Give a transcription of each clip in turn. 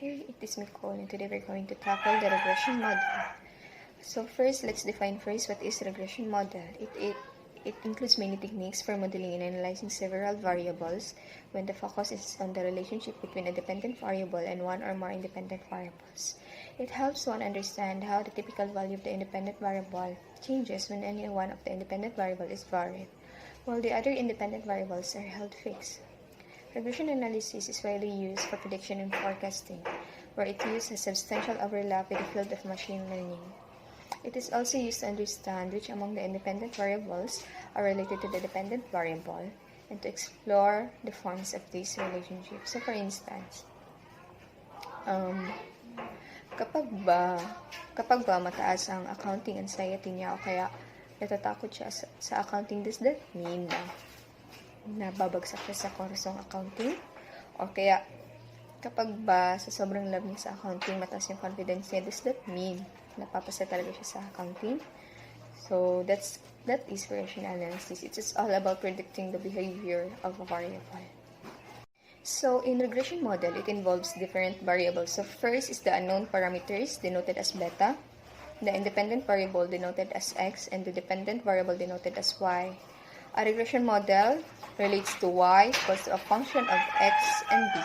Hey, it is Micolle, and today we're going to tackle the regression model. So first, let's define first what is regression model. It includes many techniques for modeling and analyzing several variables when the focus is on the relationship between a dependent variable and one or more independent variables. It helps one understand how the typical value of the independent variable changes when any one of the independent variable is varied, while the other independent variables are held fixed. Regression analysis is widely used for prediction and forecasting, where it uses substantial overlap with the field of machine learning. It is also used to understand which among the independent variables are related to the dependent variable and to explore the forms of these relationships. So for instance, kapag ba mataas ang accounting anxiety niya o kaya natatakot siya sa accounting, does that mean na babagsak siya sa kursong accounting? O kaya, kapag ba sa sobrang love niya sa accounting, mataas yung confidence niya, does that mean napapasa talaga siya sa accounting? So, that is regression analysis. It's all about predicting the behavior of a variable. So, in regression model, it involves different variables. So, first is the unknown parameters, denoted as beta, the independent variable denoted as x, and the dependent variable denoted as y. A regression model relates to y equals to a function of x and b.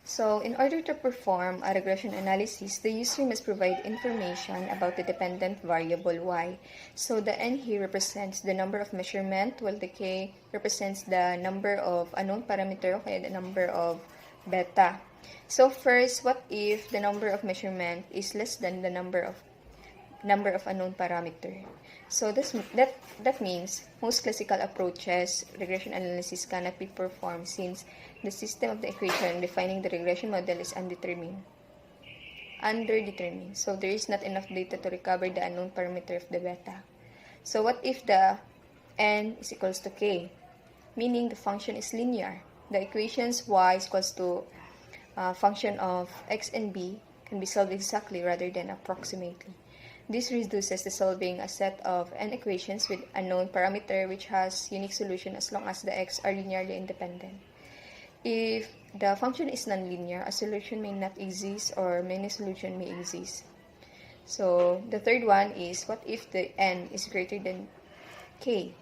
So, in order to perform a regression analysis, the user must provide information about the dependent variable y. So, the n here represents the number of measurement, while the k represents the number of unknown parameter, okay, the number of beta. So, first, what if the number of measurement is less than the number of unknown parameter? So that means most classical approaches, regression analysis cannot be performed since the system of the equation defining the regression model is underdetermined. So there is not enough data to recover the unknown parameter of the beta. So what if the n is equals to k, meaning the function is linear? The equations y is equals to function of x and b can be solved exactly rather than approximately. This reduces to solving a set of n equations with a known parameter which has unique solution as long as the x are linearly independent. If the function is nonlinear, a solution may not exist or many solutions may exist. So the third one is, what if the n is greater than k?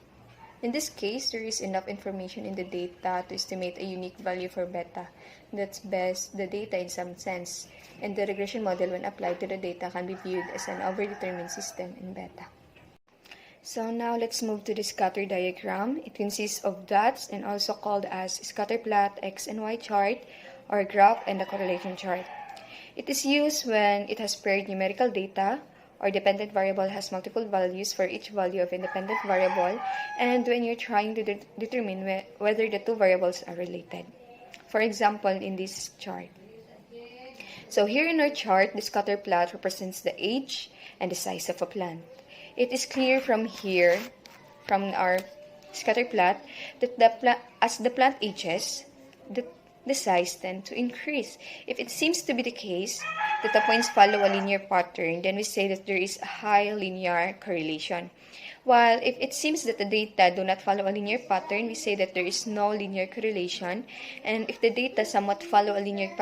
In this case, there is enough information in the data to estimate a unique value for beta. That's best the data in some sense, and the regression model when applied to the data can be viewed as an overdetermined system in beta. So now let's move to the scatter diagram. It consists of dots and also called as scatter plot, x and y chart, or graph and the correlation chart. It is used when it has paired numerical data, or dependent variable has multiple values for each value of independent variable, and when you're trying to determine whether the two variables are related. For example, in this chart. So here in our chart, the scatter plot represents the age and the size of a plant. It is clear from here, from our scatter plot, that as the plant ages, the size tends to increase. If it seems to be the case that the points follow a linear pattern, then we say that there is a high linear correlation. While if it seems that the data do not follow a linear pattern, we say that there is no linear correlation. And if the data somewhat follow a linear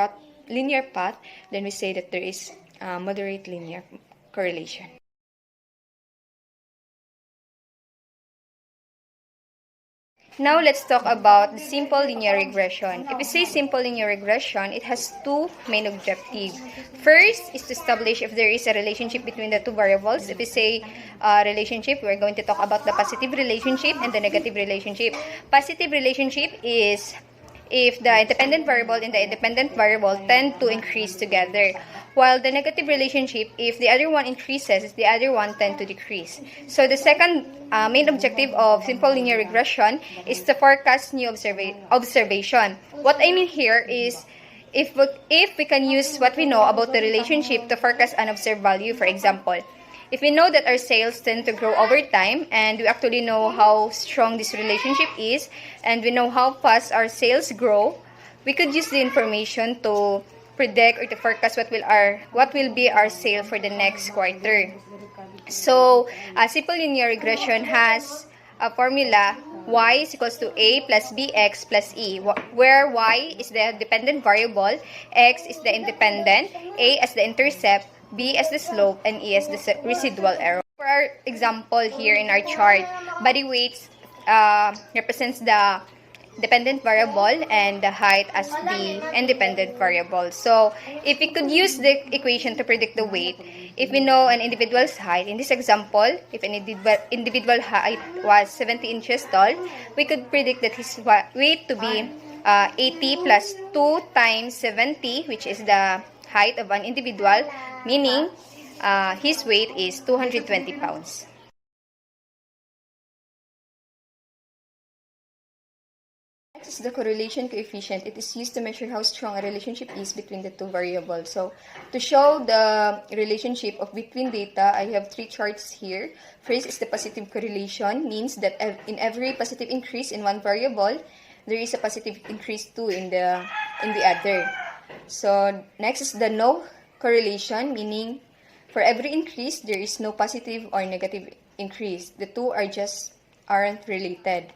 path, then we say that there is moderate linear correlation. Now, let's talk about the simple linear regression. If we say simple linear regression, it has two main objectives. First is to establish if there is a relationship between the two variables. If we say relationship, we're going to talk about the positive relationship and the negative relationship. Positive relationship is if the independent variable and the independent variable tend to increase together. While the negative relationship, if the other one increases, the other one tend to decrease. So the second main objective of simple linear regression is to forecast new observation. What I mean here is if we can use what we know about the relationship to forecast an observed value, for example. If we know that our sales tend to grow over time, and we actually know how strong this relationship is, and we know how fast our sales grow, we could use the information to predict or to forecast what will be our sale for the next quarter. So, simple linear regression has a formula y is equals to a plus bx plus e, where y is the dependent variable, x is the independent, a as the intercept, b as the slope, and e as the residual error. For our example here in our chart, body weights represents the dependent variable and the height as the independent variable. So if we could use the equation to predict the weight, if we know an individual's height, in this example, if an individual height was 70 inches tall, we could predict that his weight to be 80 plus 2 times 70, which is the height of an individual, meaning his weight is 220 pounds. Next is the correlation coefficient. It is used to measure how strong a relationship is between the two variables. So, to show the relationship of between data, I have 3 charts here. First is the positive correlation, means that in every positive increase in one variable, there is a positive increase too in the other. So, next is the no correlation, meaning for every increase, there is no positive or negative increase. The two aren't related.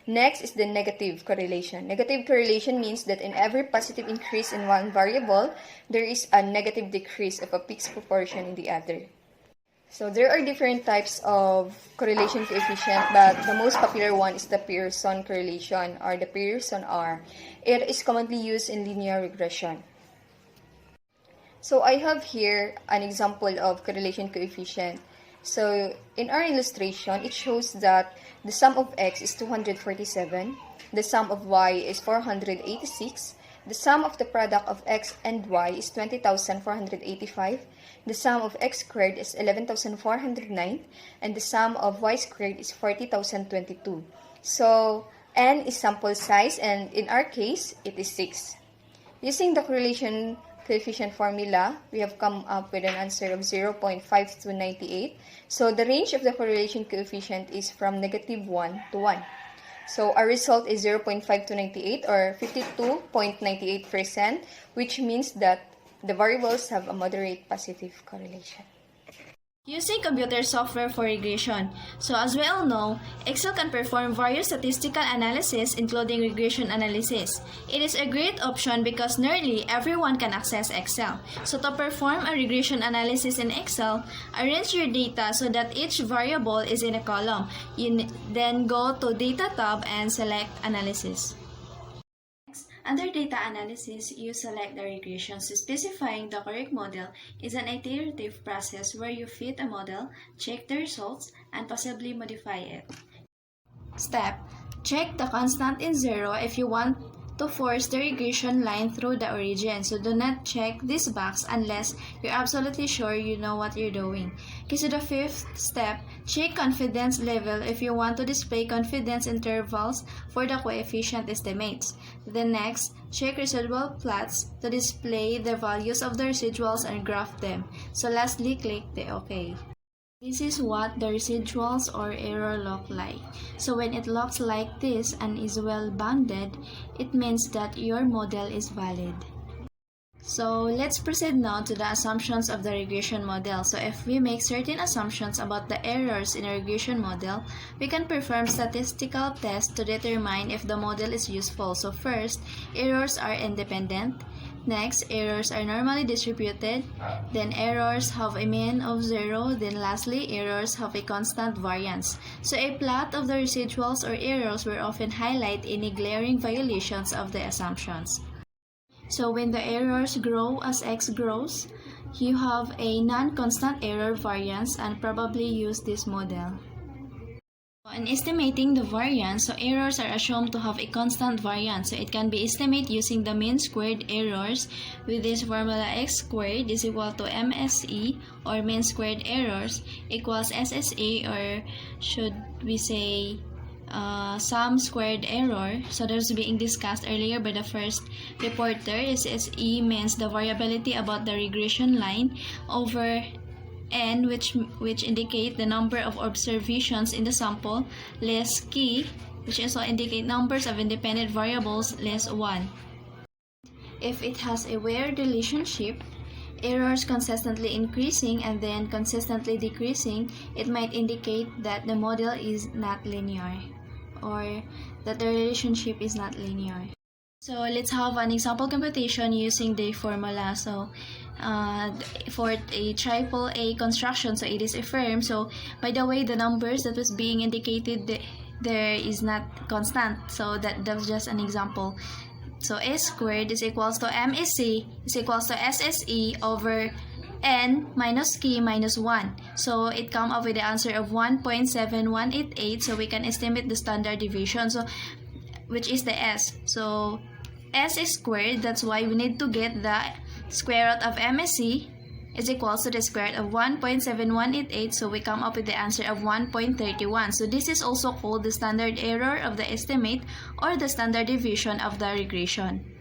Next is the negative correlation. Negative correlation means that in every positive increase in one variable, there is a negative decrease of a fixed proportion in the other. So there are different types of correlation coefficient, but the most popular one is the Pearson correlation or the Pearson R. It is commonly used in linear regression. So I have here an example of correlation coefficient. So in our illustration, it shows that the sum of x is 247, the sum of y is 486, the sum of the product of x and y is 20,485, the sum of x squared is 11,409, and the sum of y squared is 40,022. So n is sample size, and in our case, it is 6. Using the correlation coefficient formula, we have come up with an answer of 0.5298. So the range of the correlation coefficient is from -1 to 1. So our result is 0.5298 or 52.98%, which means that the variables have a moderate positive correlation. Using computer software for regression. So as we all know, Excel can perform various statistical analysis including regression analysis. It is a great option because nearly everyone can access Excel. So to perform a regression analysis in Excel, arrange your data so that each variable is in a column. You then go to Data tab and select Analysis. Under data analysis, you select the regression. So specifying the correct model is an iterative process where you fit a model, check the results, and possibly modify it. Step: check the constant in 0 if you want to force the regression line through the origin. So do not check this box unless you're absolutely sure you know what you're doing. Okay, so the 5th step, check confidence level if you want to display confidence intervals for the coefficient estimates. The next, check residual plots to display the values of the residuals and graph them. So lastly, click the OK. This is what the residuals or error look like. So when it looks like this and is well bounded, it means that your model is valid. So let's proceed now to the assumptions of the regression model. So if we make certain assumptions about the errors in a regression model, we can perform statistical tests to determine if the model is useful. So first, errors are independent. Next, errors are normally distributed. Then errors have a mean of 0. Then lastly, errors have a constant variance. So a plot of the residuals or errors will often highlight any glaring violations of the assumptions. So when the errors grow as x grows, you have a non-constant error variance and probably use this model. In estimating the variance, so errors are assumed to have a constant variance. So it can be estimated using the mean squared errors with this formula: x squared is equal to MSE or mean squared errors equals SSA, or should we say sum squared error. So that's being discussed earlier by the first reporter. SSE means the variability about the regression line over n, which indicate the number of observations in the sample, less key, which also indicate numbers of independent variables, less 1. If it has a weird relationship, errors consistently increasing and then consistently decreasing, it might indicate that the model is not linear. or that the relationship is not linear. So let's have an example computation using the formula. So for a triple A construction, so it is a firm. So by the way, the numbers that was being indicated there is not constant. So that was just an example. So A squared is equals to MSC is equals to SSE over N minus K minus 1. So it come up with the answer of 1.7188. So we can estimate the standard deviation, so which is the S. So S is squared, that's why we need to get the square root of MSC is equals to the square root of 1.7188. So we come up with the answer of 1.31. So this is also called the standard error of the estimate or the standard deviation of the regression.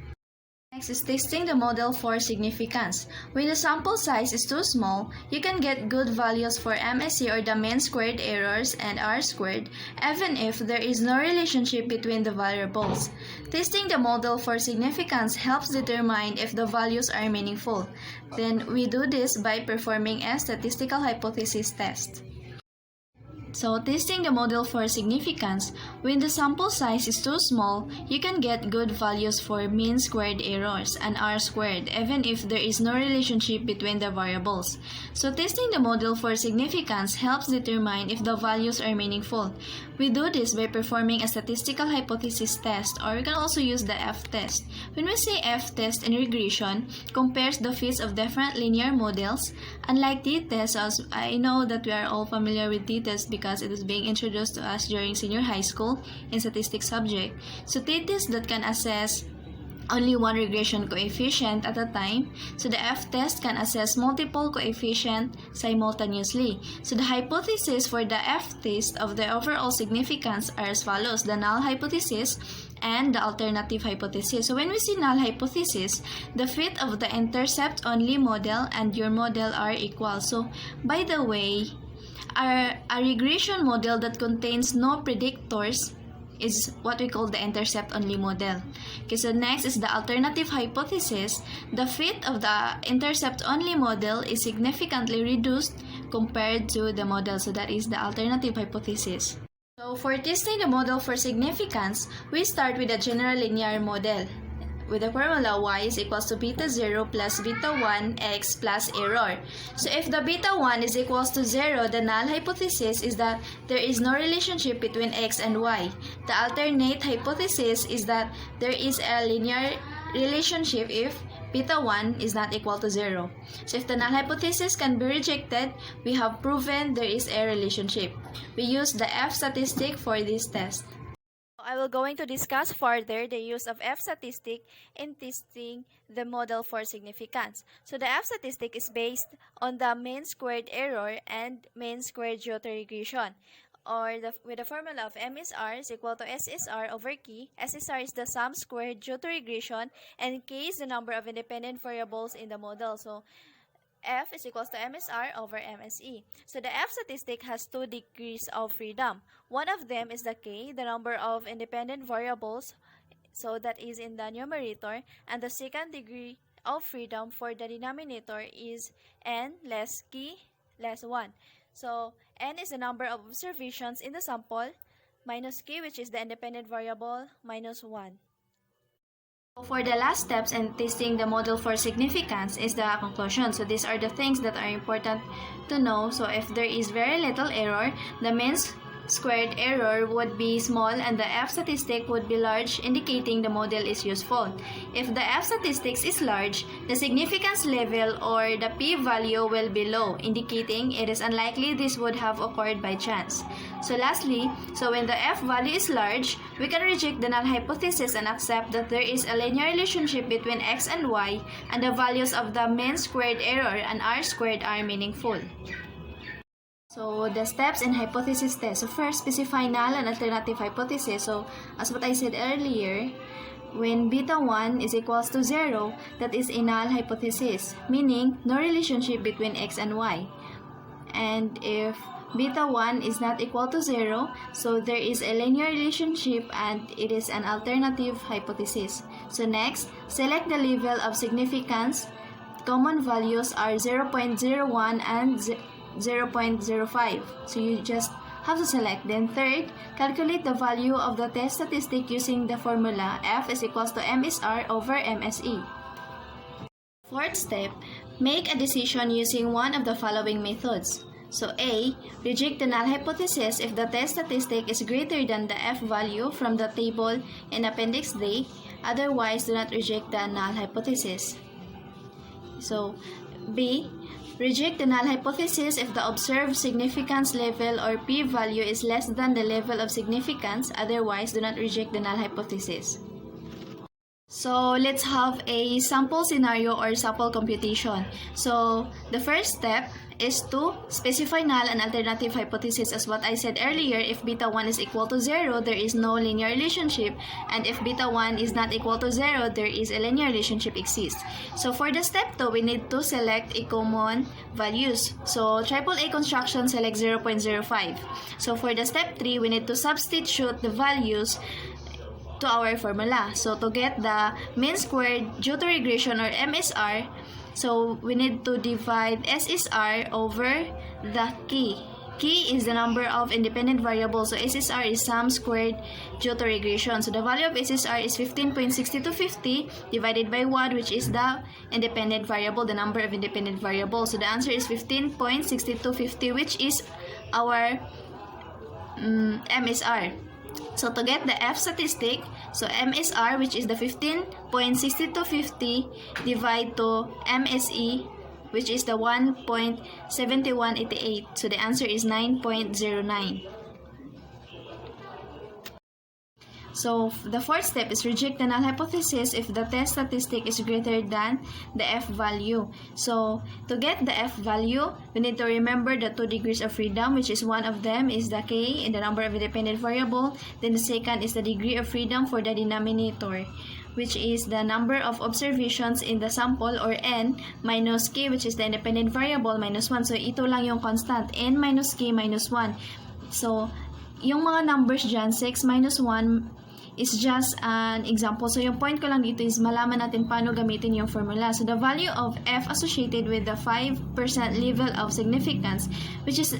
Next is testing the model for significance. When the sample size is too small, you can get good values for MSE or the mean squared errors and R squared, even if there is no relationship between the variables. Testing the model for significance helps determine if the values are meaningful. Then we do this by performing a statistical hypothesis test. So, testing the model for significance, when the sample size is too small, you can get good values for mean squared errors and R squared, even if there is no relationship between the variables. So, testing the model for significance helps determine if the values are meaningful. We do this by performing a statistical hypothesis test, or we can also use the F-test. When we say F-test in regression, compares the fits of different linear models. Unlike t-test, as I know that we are all familiar with t-test because it was being introduced to us during senior high school in statistics subject. So t-test that can assess only one regression coefficient at a time. So the F-test can assess multiple coefficients simultaneously. So the hypothesis for the F-test of the overall significance are as follows: the null hypothesis and the alternative hypothesis. So when we see null hypothesis, the fit of the intercept-only model and your model are equal. So by the way, a regression model that contains no predictors is what we call the intercept-only model. Okay, so next is the alternative hypothesis. The fit of the intercept-only model is significantly reduced compared to the model. So that is the alternative hypothesis. So for testing the model for significance, we start with a general linear model with the formula y is equals to beta 0 plus beta 1 x plus error. So if the beta 1 is equals to 0, the null hypothesis is that there is no relationship between x and y. The alternate hypothesis is that there is a linear relationship if beta 1 is not equal to 0. So if the null hypothesis can be rejected, we have proven there is a relationship. We use the F statistic for this test. I will going to discuss further the use of F statistic in testing the model for significance. So the F statistic is based on the mean squared error and mean squared Giillado regression, or with the formula of MSR is equal to SSR over K. SSR is the sum squared Giillado regression, and K is the number of independent variables in the model. So F is equals to MSR over MSE. So the F statistic has 2 degrees of freedom. One of them is the K, the number of independent variables, so that is in the numerator, and the second degree of freedom for the denominator is N less K less 1. So N is the number of observations in the sample minus K, which is the independent variable, minus 1. For the last steps in testing the model for significance is the conclusion. So these are the things that are important to know. So if there is very little error, the mean squared error would be small and the F statistic would be large, indicating the model is useful. If the F statistics is large, the significance level or the p-value will be low, indicating it is unlikely this would have occurred by chance. So lastly, when the F value is large, we can reject the null hypothesis and accept that there is a linear relationship between x and y, and the values of the mean squared error and R squared are meaningful. So the steps in hypothesis test. So first, specify null and alternative hypothesis. So as what I said earlier, when beta 1 is equals to 0, that is a null hypothesis, meaning no relationship between x and y. And if beta 1 is not equal to 0, so there is a linear relationship and it is an alternative hypothesis. So next, select the level of significance. Common values are 0.01 and 0.05. So you just have to select. Then third, calculate the value of the test statistic using the formula F is equals to MSR over MSE. Fourth step, make a decision using one of the following methods. So A, reject the null hypothesis if the test statistic is greater than the F value from the table in Appendix D. Otherwise, do not reject the null hypothesis. So B, reject the null hypothesis if the observed significance level or p-value is less than the level of significance. Otherwise, do not reject the null hypothesis. So let's have a sample scenario or sample computation. So the first step is to specify null and alternative hypothesis. As what I said earlier, if beta 1 is equal to 0, there is no linear relationship, and if beta 1 is not equal to 0, there is a linear relationship exists. So for the step 2, we need to select a common values. So AAA construction, select 0.05. So for the step 3, we need to substitute the values to our formula. So to get the mean squared due to regression or MSR, so we need to divide SSR over the key. Key is the number of independent variables. So SSR is sum squared due to regression. So the value of SSR is 15.6250 divided by 1, which is the independent variable, the number of independent variables. So the answer is 15.6250, which is our MSR. So to get the F statistic, so MSR, which is the 15.6250, divide to MSE, which is the 1.7188. So the answer is 9.09. So the fourth step is reject the null hypothesis if the test statistic is greater than the F value. So to get the F value, we need to remember the 2 degrees of freedom, which is one of them is the K in the number of independent variable. Then the second is the degree of freedom for the denominator, which is the number of observations in the sample, or N, minus K, which is the independent variable, minus 1. So ito lang yung constant, N minus K minus 1. So yung mga numbers dyan, 6 minus 1, is just an example. So yung point ko lang dito is malaman natin paano gamitin yung formula. So the value of F associated with the 5% level of significance, which is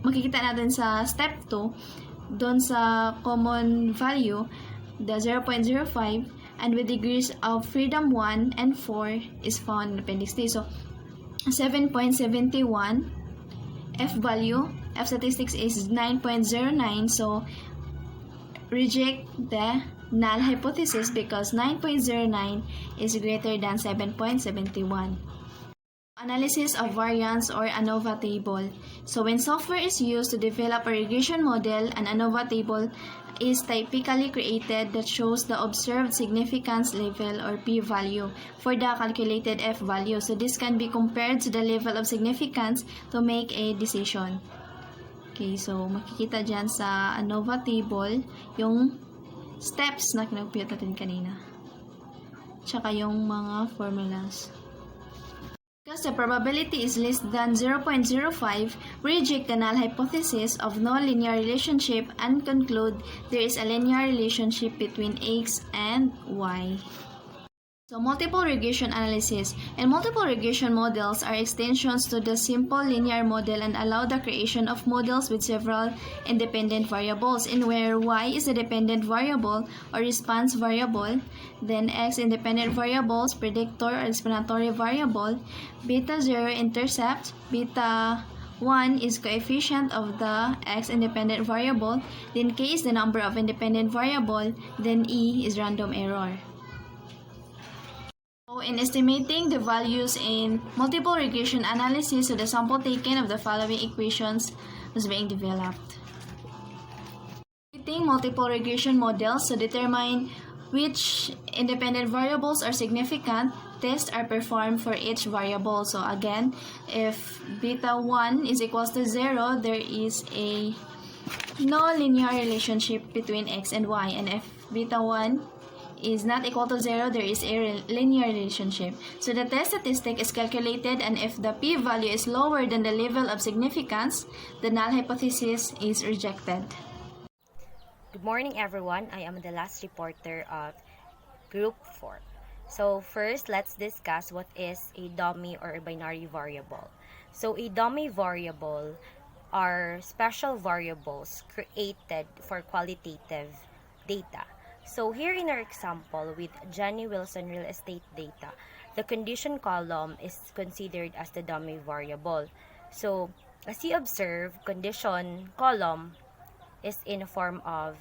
makikita natin sa step 2, doon sa common value, the 0.05, and with degrees of freedom 1 and 4 is found in Appendix D. So 7.71 F value, F statistics is 9.09. So reject the null hypothesis because 9.09 is greater than 7.71. Analysis of variance or ANOVA table. So when software is used to develop a regression model, an ANOVA table is typically created that shows the observed significance level or p-value for the calculated F value. So this can be compared to the level of significance to make a decision. Okay, so makikita dyan sa ANOVA table yung steps na kinagpiyot natin kanina. Tsaka yung mga formulas. Because the probability is less than 0.05, reject the null hypothesis of nonlinear relationship and conclude there is a linear relationship between X and Y. So multiple regression analysis and multiple regression models are extensions to the simple linear model and allow the creation of models with several independent variables, in where Y is a dependent variable or response variable, then X independent variables, predictor or explanatory variable, beta 0 intercept, beta 1 is coefficient of the X independent variable, then K is the number of independent variable, then E is random error. So in estimating the values in multiple regression analysis, so the sample taken of the following equations was being developed. Creating multiple regression models, so determine which independent variables are significant. Tests are performed for each variable. So again, if beta 1 is equals to 0, there is a no linear relationship between X and Y, and if beta 1 is not equal to 0, there is a linear relationship. So the test statistic is calculated, and if the p-value is lower than the level of significance, the null hypothesis is rejected. Good morning, everyone. I am the last reporter of Group 4. So first, let's discuss what is a dummy or a binary variable. So a dummy variable are special variables created for qualitative data. So here in our example with Johnny Wilson real estate data, the condition column is considered as the dummy variable. So as you observe, condition column is in a form of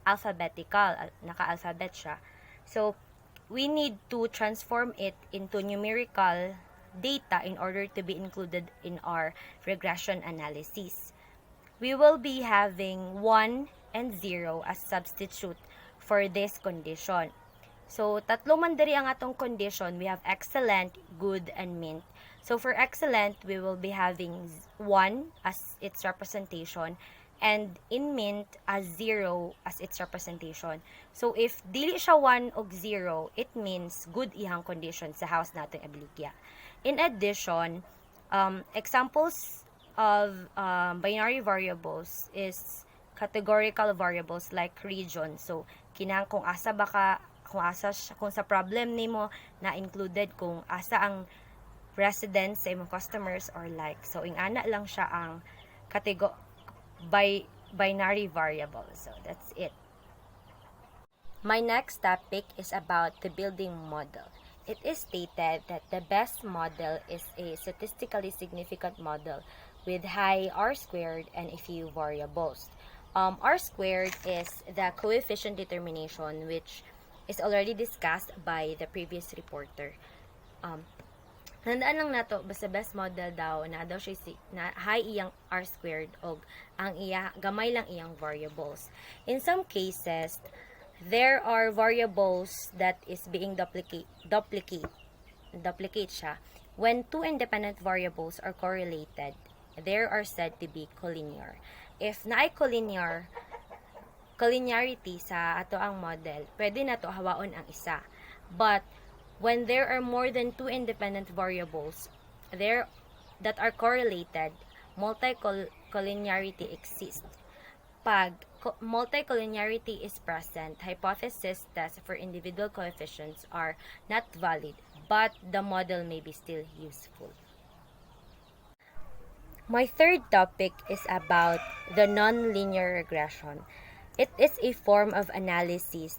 alphabetical, naka-alphabet siya. So we need to transform it into numerical data in order to be included in our regression analysis. We will be having 1 and 0 as substitute for this condition. So, tatlo man diri ang atong condition. We have excellent, good, and mint. So, for excellent, we will be having 1 as its representation and in mint as 0 as its representation. So, if dili siya 1 o 0, it means good ihang condition sa house natin Abilikya. In addition, examples of binary variables is categorical variables like region. So, kinang kung asa baka, kung sa problem nimo na included kung asa ang residents sa imong customers or like. So, ingana lang siya ang binary variable. So, that's it. My next topic is about the building model. It is stated that the best model is a statistically significant model with high R-squared and a few variables. R-squared is the coefficient determination which is already discussed by the previous reporter. Tandaan lang nato, basta best model daw, na daw siya na high iyang R-squared o ang gamay lang iyang variables. In some cases, there are variables that is being duplicate siya. When two independent variables are correlated, they are said to be collinear. If naay collinearity sa ato ang model, pwede na to hawaon ang isa. But when there are more than two independent variables that are correlated, multi-collinearity exists. Pag multi-collinearity is present, hypothesis tests for individual coefficients are not valid, but the model may be still useful. My third topic is about the nonlinear regression. It is a form of analysis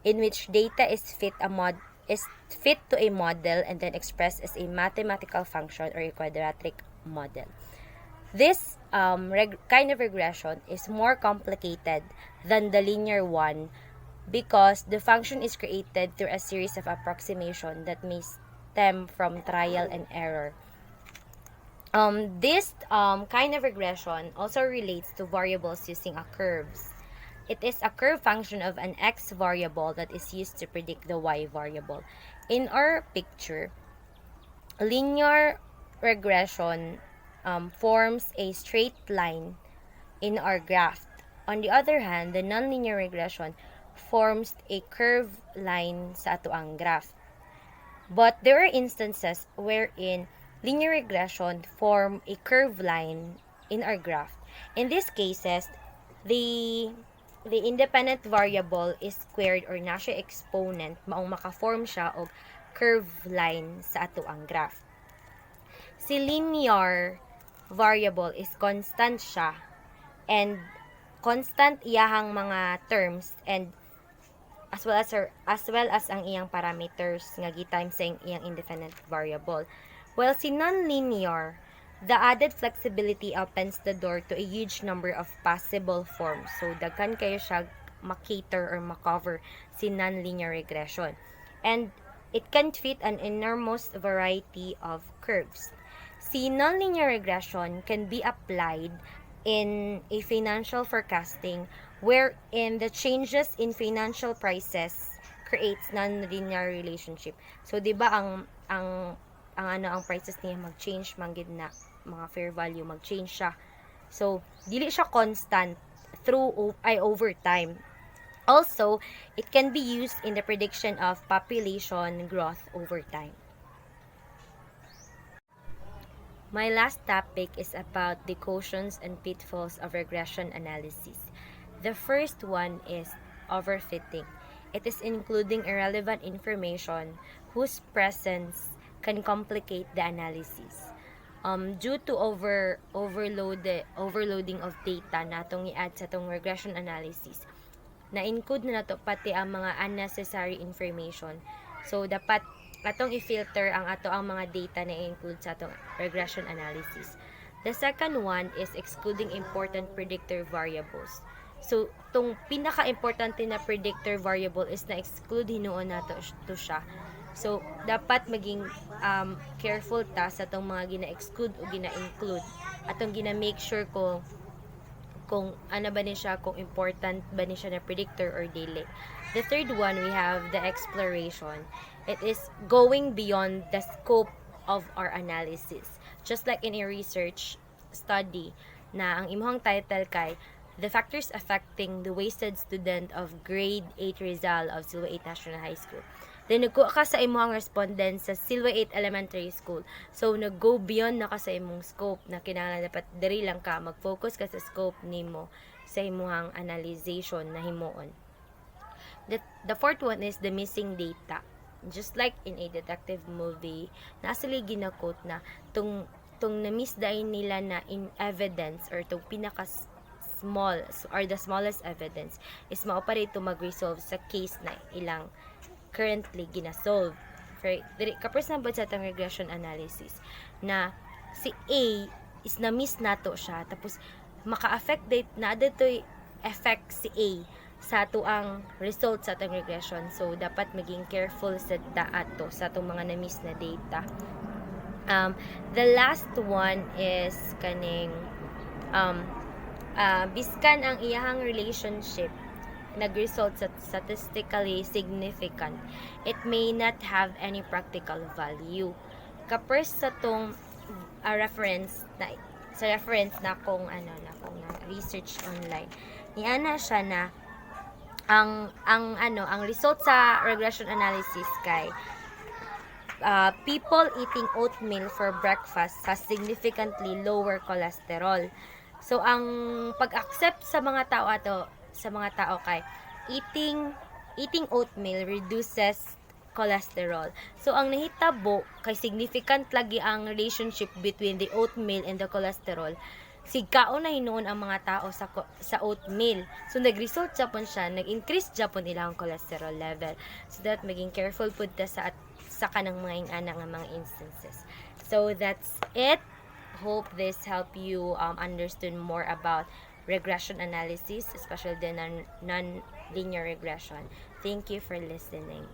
in which data is fit to a model and then expressed as a mathematical function or a quadratic model. This kind of regression is more complicated than the linear one because the function is created through a series of approximation that may stem from trial and error. This kind of regression also relates to variables using a curves. It is a curve function of an x variable that is used to predict the y variable. In our picture, linear regression forms a straight line in our graph. On the other hand, the nonlinear regression forms a curved line sa ato ang graph. But there are instances wherein linear regression form a curved line in our graph. In these cases, the independent variable is squared or na siya exponent, maong maka-form siya og curved line sa ato ang graph. Si linear variable is constant siya and constant iyahang mga terms and as well as ang iyang parameters nga gi-times sa iyang independent variable. While si nonlinear, the added flexibility opens the door to a huge number of possible forms. So daghan kayo siya makater or makover si nonlinear regression. And it can fit an enormous variety of curves. Si nonlinear regression can be applied in a financial forecasting wherein the changes in financial prices creates nonlinear relationship. So di ba ang prices niya mag-change manggid na mga fair value mag-change siya. So dili siya constant over time. Also, it can be used in the prediction of population growth over time. My last topic is about the quotients and pitfalls of regression analysis. The first one is overfitting. It is including irrelevant information whose presence can complicate the analysis. due to overloading of data na itong i-add sa itong regression analysis, na-include na nato pati ang mga unnecessary information. So, dapat atong i-filter ang mga data na i-include sa itong regression analysis. The second one is excluding important predictor variables. So, itong pinaka-importante na predictor variable is na-exclude hinuon nato to siya. So, dapat maging careful ta sa itong mga gina-exclude o gina-include. Atong gina-make sure kung ano ba ni siya, kung important ba ni siya na predictor or dili. The third one, we have the exploration. It is going beyond the scope of our analysis. Just like in a research study na ang imong title kay The Factors Affecting the Wasted Student of Grade 8 Rizal of Silwa 8 National High School. Then, nagkuha ka sa imong respondent sa Silwa 8 Elementary School. So, nag-go beyond na ka sa imong scope na kinahanglan dapat diri lang ka. Mag-focus ka sa scope nimo sa imong analyzation na himuon. The fourth one is the missing data. Just like in a detective movie, nasali ginakot na tung na-miss dahil nila na in evidence or tung pinaka-small or the smallest evidence is mao-operate to mag-resolve sa case na ilang currently gina-solve. Kapres na ba sa itong regression analysis na si A is na-miss nato siya tapos maka-affect date na adato'y effect si A sa tuang result sa itong regression. So, dapat maging careful sa daato sa itong mga na-miss na data. The last one is kaning biskan ang iyahang relationship nag-result sa statistically significant, it may not have any practical value. Kapres sa tong reference na kung research online. Niana siya na ang result sa regression analysis kay people eating oatmeal for breakfast has significantly lower cholesterol. So ang pag-accept sa mga tao kay eating oatmeal reduces cholesterol. So ang nahitabo kay significant lagi ang relationship between the oatmeal and the cholesterol. Sigkaon na hinuon ang mga tao sa oatmeal. So nag-result japon siya, nag-increase japon ilang cholesterol level. So that maging careful pud ta sa kanang mga ingana nga mga instances. So that's it. Hope this help you understand more about regression analysis, especially the non-linear regression. Thank you for listening.